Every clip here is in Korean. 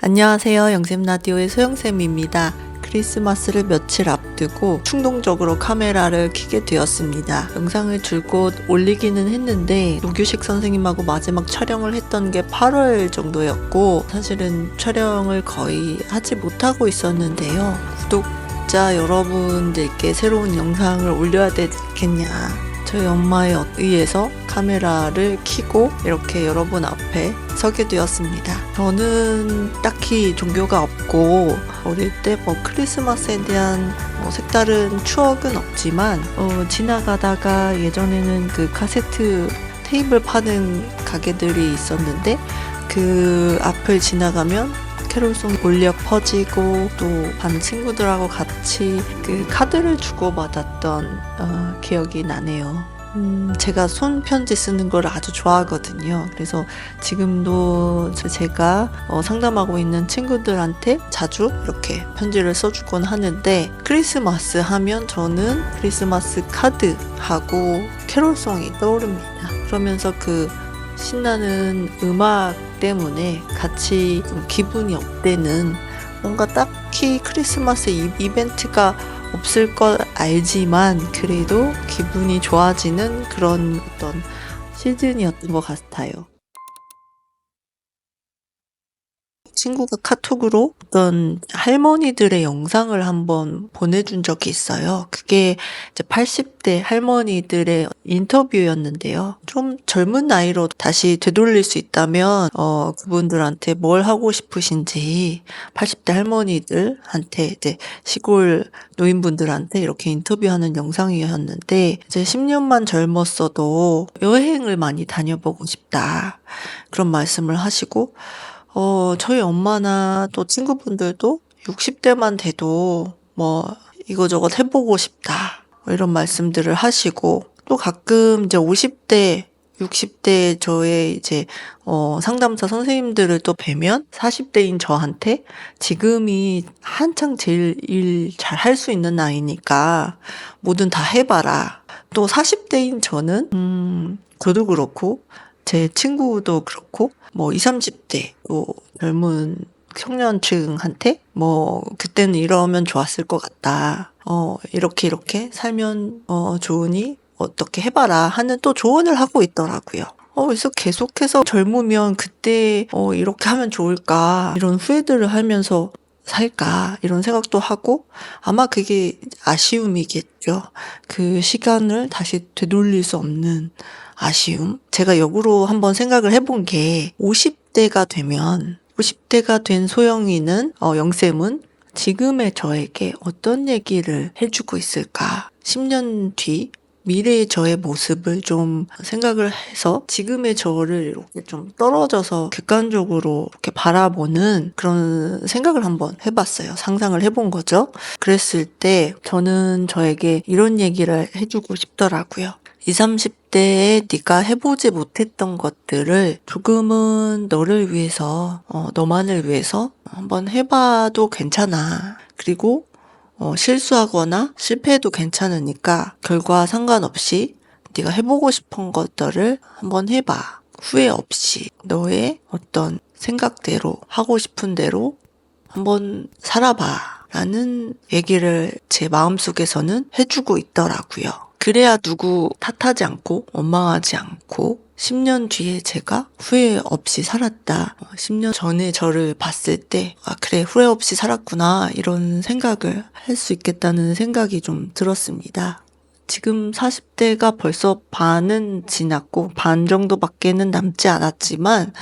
안녕하세요. 영샘라디오의 소영쌤입니다. 크리스마스를 며칠 앞두고 충동적으로 카메라를 켜게 되었습니다. 영상을 줄곧 올리기는 했는데 노규식 선생님하고 마지막 촬영을 했던 게 8월 정도였고 사실은 촬영을 거의 하지 못하고 있었는데요. 구독자 여러분들께 새로운 영상을 올려야 되겠냐, 저희 엄마에 의해서 카메라를 켜고 이렇게 여러분 앞에 서게 되었습니다. 저는 딱히 종교가 없고 어릴 때 크리스마스에 대한 색다른 추억은 없지만 지나가다가 예전에는 그 카세트 테이블 파는 가게들이 있었는데 그 앞을 지나가면 캐롤송 울려 퍼지고 또 반 친구들하고 같이 그 카드를 주고받았던 기억이 나네요. 제가 손편지 쓰는 걸 아주 좋아하거든요. 그래서 지금도 제가 상담하고 있는 친구들한테 자주 이렇게 편지를 써주곤 하는데, 크리스마스 하면 저는 크리스마스 카드하고 캐롤송이 떠오릅니다. 그러면서 그 신나는 음악 때문에 같이 기분이 업되는, 뭔가 딱히 크리스마스 이벤트가 없을 걸 알지만 그래도 기분이 좋아지는 그런 어떤 시즌이었던 것 같아요. 친구가 카톡으로 어떤 할머니들의 영상을 한번 보내준 적이 있어요. 그게 이제 80대 할머니들의 인터뷰였는데요. 좀 젊은 나이로 다시 되돌릴 수 있다면 그분들한테 뭘 하고 싶으신지 80대 할머니들한테, 이제 시골 노인분들한테 이렇게 인터뷰하는 영상이었는데, 이제 10년만 젊었어도 여행을 많이 다녀보고 싶다, 그런 말씀을 하시고, 저희 엄마나 또 친구분들도 60대만 돼도 이거저것 해보고 싶다, 이런 말씀들을 하시고, 또 가끔 이제 50대, 60대 저의 이제 상담사 선생님들을 또 뵈면 40대인 저한테 지금이 한창 제일 일 잘 할 수 있는 나이니까 뭐든 다 해봐라. 또 40대인 저는 저도 그렇고 제 친구도 그렇고 20, 30대 또 젊은 청년층한테 그때는 이러면 좋았을 것 같다, 이렇게 살면 좋으니 어떻게 해봐라 하는 또 조언을 하고 있더라고요. 그래서 계속해서 젊으면 그때 이렇게 하면 좋을까, 이런 후회들을 하면서 살까, 이런 생각도 하고, 아마 그게 아쉬움이겠죠. 그 시간을 다시 되돌릴 수 없는 아쉬움. 제가 역으로 한번 생각을 해본 게, 50대가 된 소영이는, 영쌤은 지금의 저에게 어떤 얘기를 해주고 있을까? 10년 뒤 미래의 저의 모습을 좀 생각을 해서 지금의 저를 이렇게 좀 떨어져서 객관적으로 이렇게 바라보는 그런 생각을 한번 해봤어요. 상상을 해본 거죠. 그랬을 때 저는 저에게 이런 얘기를 해주고 싶더라고요. 20, 30대에 네가 해보지 못했던 것들을 조금은 너를 위해서, 너만을 위해서 한번 해봐도 괜찮아. 그리고 실수하거나 실패해도 괜찮으니까 결과 상관없이 네가 해보고 싶은 것들을 한번 해봐. 후회 없이 너의 어떤 생각대로, 하고 싶은 대로 한번 살아봐, 라는 얘기를 제 마음속에서는 해주고 있더라고요. 그래야 누구 탓하지 않고 원망하지 않고 10년 뒤에 제가 후회 없이 살았다, 10년 전에 저를 봤을 때 그래, 후회 없이 살았구나, 이런 생각을 할 수 있겠다는 생각이 좀 들었습니다. 지금 40대가 벌써 반은 지났고 반 정도밖에는 남지 않았지만,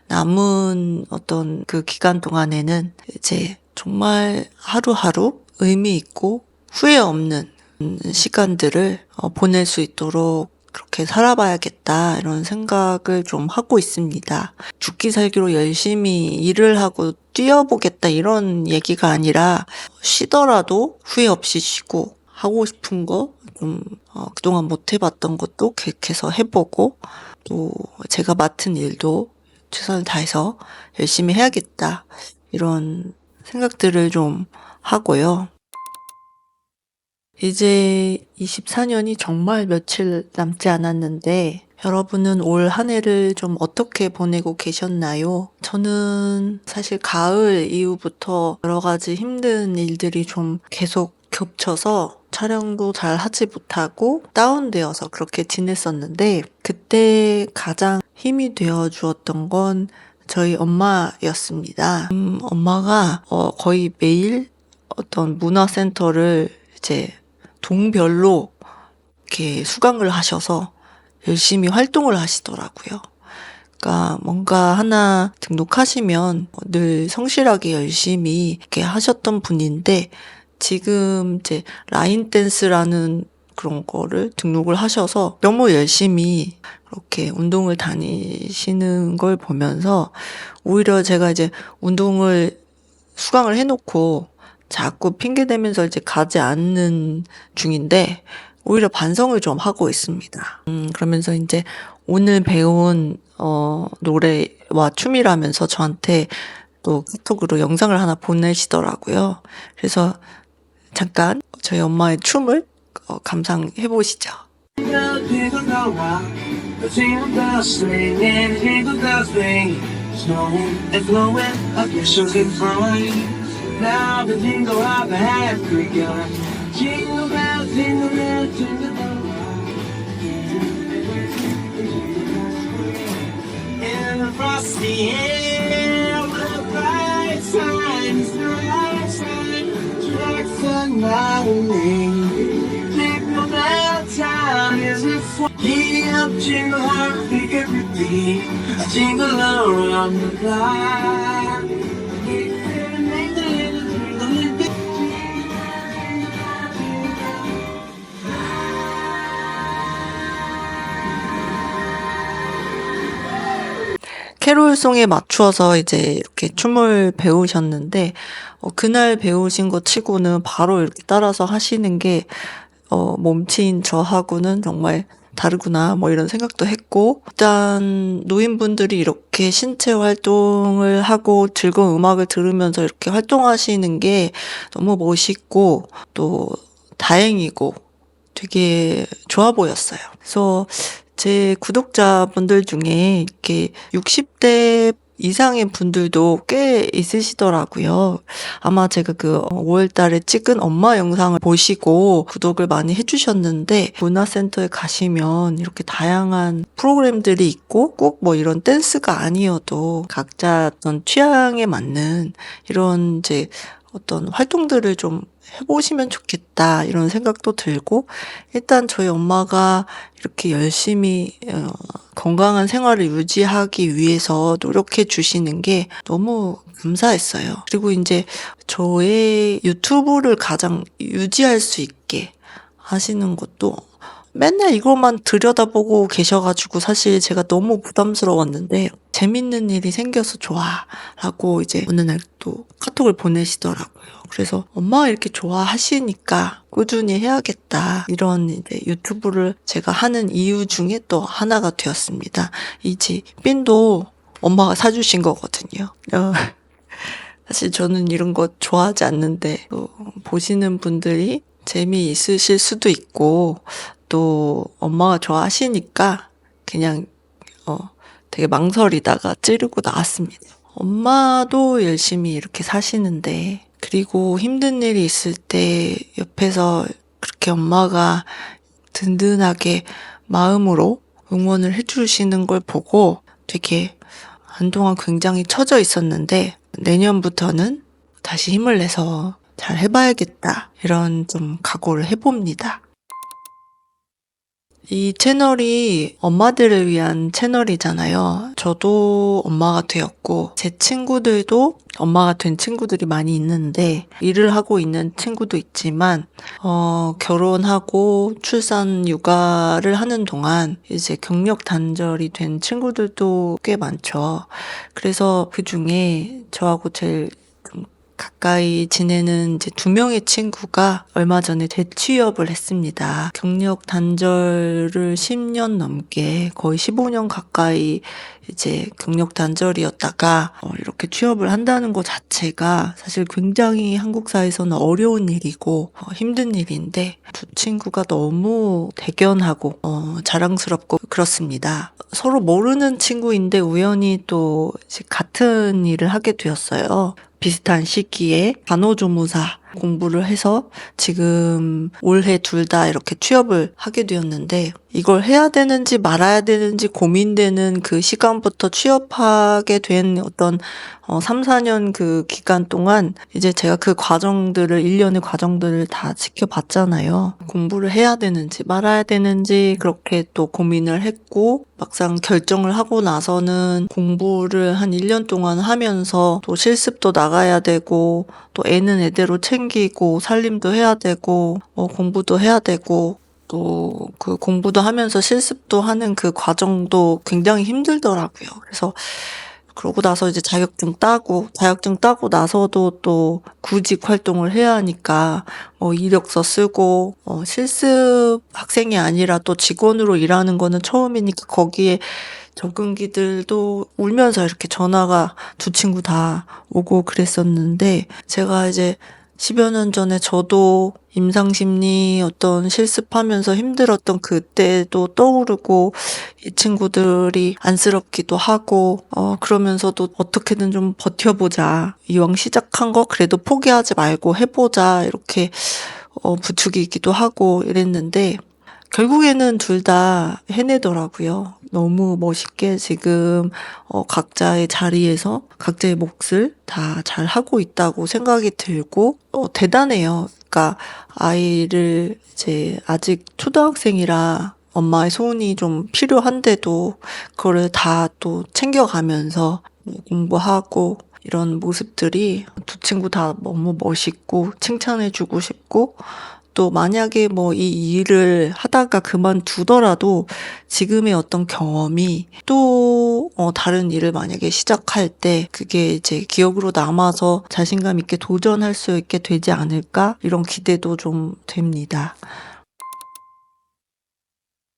남은 어떤 그 기간 동안에는 이제 정말 하루하루 의미 있고 후회 없는 시간들을 보낼 수 있도록 그렇게 살아봐야겠다, 이런 생각을 좀 하고 있습니다. 죽기 살기로 열심히 일을 하고 뛰어보겠다, 이런 얘기가 아니라 쉬더라도 후회 없이 쉬고, 하고 싶은 거 좀 그동안 못 해봤던 것도 계획해서 해보고, 또 제가 맡은 일도 최선을 다해서 열심히 해야겠다, 이런 생각들을 좀 하고요. 이제 24년이 정말 며칠 남지 않았는데 여러분은 올 한 해를 좀 어떻게 보내고 계셨나요? 저는 사실 가을 이후부터 여러 가지 힘든 일들이 좀 계속 겹쳐서 촬영도 잘 하지 못하고 다운되어서 그렇게 지냈었는데, 그때 가장 힘이 되어 주었던 건 저희 엄마였습니다. 엄마가 거의 매일 어떤 문화센터를 이제 동별로 이렇게 수강을 하셔서 열심히 활동을 하시더라고요. 그러니까 뭔가 하나 등록하시면 늘 성실하게 열심히 이렇게 하셨던 분인데, 지금 이제 라인 댄스라는 그런 거를 등록을 하셔서 너무 열심히 그렇게 운동을 다니시는 걸 보면서 오히려 제가 이제 운동을 수강을 해놓고 자꾸 핑계대면서 이제 가지 않는 중인데, 오히려 반성을 좀 하고 있습니다. 그러면서 이제 오늘 배운 노래와 춤이라면서 저한테 또 카톡으로 영상을 하나 보내시더라고요. 그래서 잠깐 저희 엄마의 춤을 감상해 보시죠. Jingle bell rock, the jingle bells swing and jingle bells ring, snowing and blowing up your sugar pine. Now the jingle hop has begun. Jingle bells, jingle bells, jingle bell rock. In the frosty air, the bright signs, the light sign, tracks are nodding. Jingle bell time is a giddy up, jingle heart, pick up your feet, jingle around the clock. 캐롤송에 맞추어서 이제 이렇게 춤을 배우셨는데, 그날 배우신 것 치고는 바로 이렇게 따라서 하시는 게 몸치인 저하고는 정말 다르구나, 뭐 이런 생각도 했고, 일단 노인분들이 이렇게 신체 활동을 하고 즐거운 음악을 들으면서 이렇게 활동하시는 게 너무 멋있고 또 다행이고 되게 좋아 보였어요. 그래서 제 구독자분들 중에 이렇게 60대 이상의 분들도 꽤 있으시더라고요. 아마 제가 그 5월 달에 찍은 엄마 영상을 보시고 구독을 많이 해주셨는데, 문화센터에 가시면 이렇게 다양한 프로그램들이 있고 꼭 뭐 이런 댄스가 아니어도 각자 어떤 취향에 맞는 이런 이제 어떤 활동들을 좀 해보시면 좋겠다, 이런 생각도 들고, 일단 저희 엄마가 이렇게 열심히 건강한 생활을 유지하기 위해서 노력해 주시는 게 너무 감사했어요. 그리고 이제 저의 유튜브를 가장 유지할 수 있게 하시는 것도, 맨날 이것만 들여다보고 계셔가지고 사실 제가 너무 부담스러웠는데, 재밌는 일이 생겨서 좋아 라고 이제 어느 날 또 카톡을 보내시더라고요. 그래서 엄마가 이렇게 좋아하시니까 꾸준히 해야겠다, 이런 이제 유튜브를 제가 하는 이유 중에 또 하나가 되었습니다. 이 핀도 엄마가 사주신 거거든요. 사실 저는 이런 거 좋아하지 않는데, 또 보시는 분들이 재미있으실 수도 있고, 또 엄마가 좋아하시니까 그냥 되게 망설이다가 찌르고 나왔습니다. 엄마도 열심히 이렇게 사시는데, 그리고 힘든 일이 있을 때 옆에서 그렇게 엄마가 든든하게 마음으로 응원을 해주시는 걸 보고 되게 한동안 굉장히 처져 있었는데, 내년부터는 다시 힘을 내서 잘 해봐야겠다, 이런 좀 각오를 해봅니다. 이 채널이 엄마들을 위한 채널이잖아요. 저도 엄마가 되었고 제 친구들도 엄마가 된 친구들이 많이 있는데, 일을 하고 있는 친구도 있지만 결혼하고 출산 육아를 하는 동안 이제 경력 단절이 된 친구들도 꽤 많죠. 그래서 그 중에 저하고 제일 좀 가까이 지내는 이제 2명의 친구가 얼마 전에 재취업을 했습니다. 경력 단절을 10년 넘게 거의 15년 가까이 이제 경력 단절이었다가 이렇게 취업을 한다는 것 자체가 사실 굉장히 한국 사회에서는 어려운 일이고 힘든 일인데 두 친구가 너무 대견하고 자랑스럽고 그렇습니다. 서로 모르는 친구인데 우연히 또 이제 같은 일을 하게 되었어요. 비슷한 시기에 간호조무사 공부를 해서 지금 올해 둘 다 이렇게 취업을 하게 되었는데 이걸 해야 되는지 말아야 되는지 고민되는 그 시간부터 취업하게 된 어떤 3, 4년 그 기간 동안 이제 제가 그 과정들을 1년의 과정들을 다 지켜봤잖아요. 공부를 해야 되는지 말아야 되는지 그렇게 또 고민을 했고 막상 결정을 하고 나서는 공부를 한 1년 동안 하면서 또 실습도 나가야 되고 또 애는 애대로 챙기고 살림도 해야 되고 공부도 해야 되고 또 그 공부도 하면서 실습도 하는 그 과정도 굉장히 힘들더라고요. 그래서 그러고 나서 이제 자격증 따고 나서도 또 구직 활동을 해야 하니까 이력서 쓰고 실습 학생이 아니라 또 직원으로 일하는 거는 처음이니까 거기에 적응기들도 울면서 이렇게 전화가 두 친구 다 오고 그랬었는데 제가 이제 10여 년 전에 저도 임상심리 어떤 실습하면서 힘들었던 그때도 떠오르고 이 친구들이 안쓰럽기도 하고 그러면서도 어떻게든 좀 버텨보자. 이왕 시작한 거 그래도 포기하지 말고 해보자. 이렇게 부추기기도 하고 이랬는데 결국에는 둘 다 해내더라고요. 너무 멋있게 지금 각자의 자리에서 각자의 몫을 다 잘 하고 있다고 생각이 들고 대단해요. 그러니까 아이를 이제 아직 초등학생이라 엄마의 소원이 좀 필요한데도 그거를 다 또 챙겨가면서 공부하고 이런 모습들이 두 친구 다 너무 멋있고 칭찬해주고 싶고 또 만약에 이 일을 하다가 그만두더라도 지금의 어떤 경험이 또 다른 일을 만약에 시작할 때 그게 이제 기억으로 남아서 자신감 있게 도전할 수 있게 되지 않을까 이런 기대도 좀 됩니다.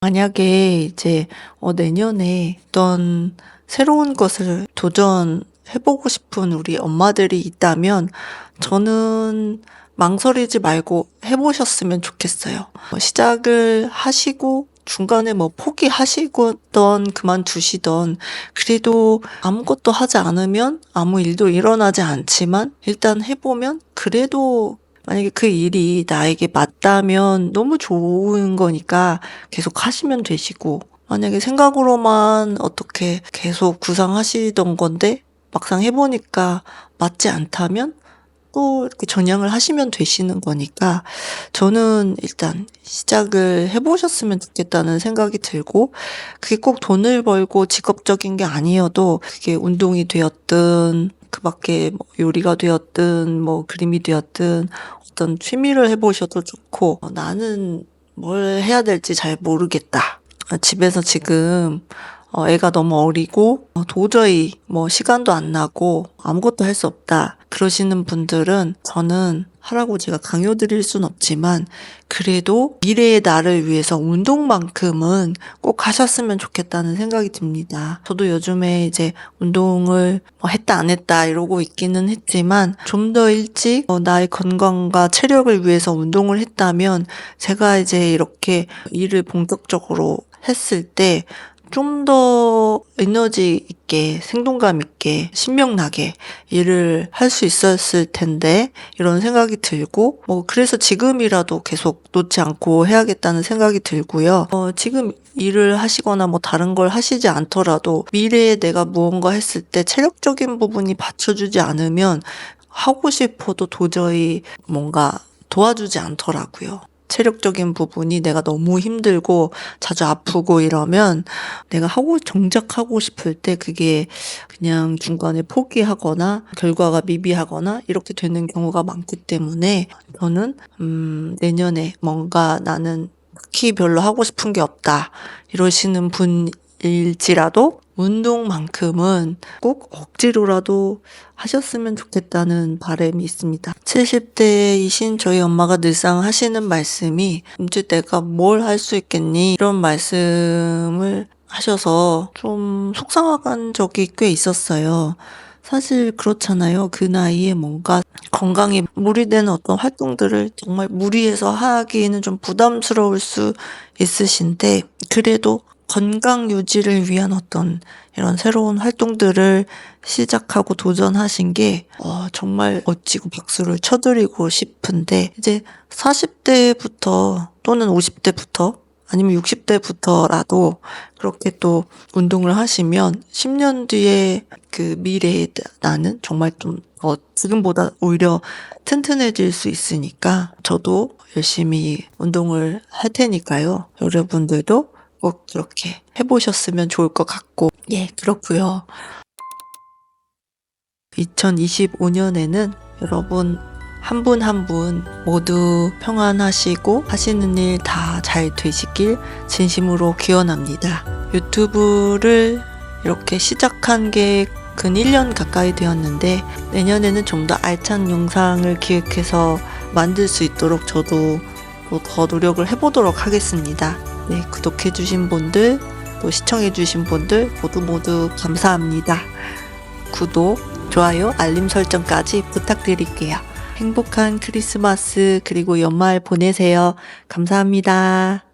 만약에 이제 내년에 어떤 새로운 것을 도전해보고 싶은 우리 엄마들이 있다면 저는 망설이지 말고 해보셨으면 좋겠어요. 시작을 하시고 중간에 포기하시던 그만두시던 그래도 아무것도 하지 않으면 아무 일도 일어나지 않지만 일단 해보면 그래도 만약에 그 일이 나에게 맞다면 너무 좋은 거니까 계속 하시면 되시고 만약에 생각으로만 어떻게 계속 구상하시던 건데 막상 해보니까 맞지 않다면 또 이렇게 전향을 하시면 되시는 거니까 저는 일단 시작을 해보셨으면 좋겠다는 생각이 들고 그게 꼭 돈을 벌고 직업적인 게 아니어도 그게 운동이 되었든 그 밖에 요리가 되었든 그림이 되었든 어떤 취미를 해보셔도 좋고 나는 뭘 해야 될지 잘 모르겠다. 집에서 지금 애가 너무 어리고 도저히 시간도 안 나고 아무것도 할 수 없다. 그러시는 분들은 저는 하라고 제가 강요드릴 순 없지만 그래도 미래의 나를 위해서 운동만큼은 꼭 하셨으면 좋겠다는 생각이 듭니다. 저도 요즘에 이제 운동을 했다 안 했다 이러고 있기는 했지만 좀 더 일찍 나의 건강과 체력을 위해서 운동을 했다면 제가 이제 이렇게 일을 본격적으로 했을 때 좀 더 에너지 있게 생동감 있게 신명나게 일을 할 수 있었을 텐데 이런 생각이 들고 그래서 지금이라도 계속 놓지 않고 해야겠다는 생각이 들고요. 지금 일을 하시거나 다른 걸 하시지 않더라도 미래에 내가 무언가 했을 때 체력적인 부분이 받쳐주지 않으면 하고 싶어도 도저히 뭔가 도와주지 않더라고요. 체력적인 부분이 내가 너무 힘들고 자주 아프고 이러면 내가 정작 하고 싶을 때 그게 그냥 중간에 포기하거나 결과가 미비하거나 이렇게 되는 경우가 많기 때문에 저는 내년에 뭔가 나는 특히 별로 하고 싶은 게 없다 이러시는 분일지라도 운동만큼은 꼭 억지로라도 하셨으면 좋겠다는 바람이 있습니다. 70대이신 저희 엄마가 늘상 하시는 말씀이 이제 내가 뭘 할 수 있겠니? 이런 말씀을 하셔서 좀 속상한 적이 꽤 있었어요. 사실 그렇잖아요. 그 나이에 뭔가 건강에 무리되는 어떤 활동들을 정말 무리해서 하기에는 좀 부담스러울 수 있으신데 그래도 건강 유지를 위한 어떤 이런 새로운 활동들을 시작하고 도전하신 게 정말 멋지고 박수를 쳐드리고 싶은데 이제 40대부터 또는 50대부터 아니면 60대부터라도 그렇게 또 운동을 하시면 10년 뒤에 그 미래의 나는 정말 좀 지금보다 오히려 튼튼해질 수 있으니까 저도 열심히 운동을 할 테니까요. 여러분들도 꼭 그렇게 해보셨으면 좋을 것 같고 예, 그렇고요. 2025년에는 여러분 한 분 한 분 모두 평안하시고 하시는 일 다 잘 되시길 진심으로 기원합니다. 유튜브를 이렇게 시작한 게 근 1년 가까이 되었는데 내년에는 좀 더 알찬 영상을 기획해서 만들 수 있도록 저도 더 노력을 해보도록 하겠습니다. 네, 구독해주신 분들 또 시청해주신 분들 모두 감사합니다. 구독, 좋아요, 알림 설정까지 부탁드릴게요. 행복한 크리스마스 그리고 연말 보내세요. 감사합니다.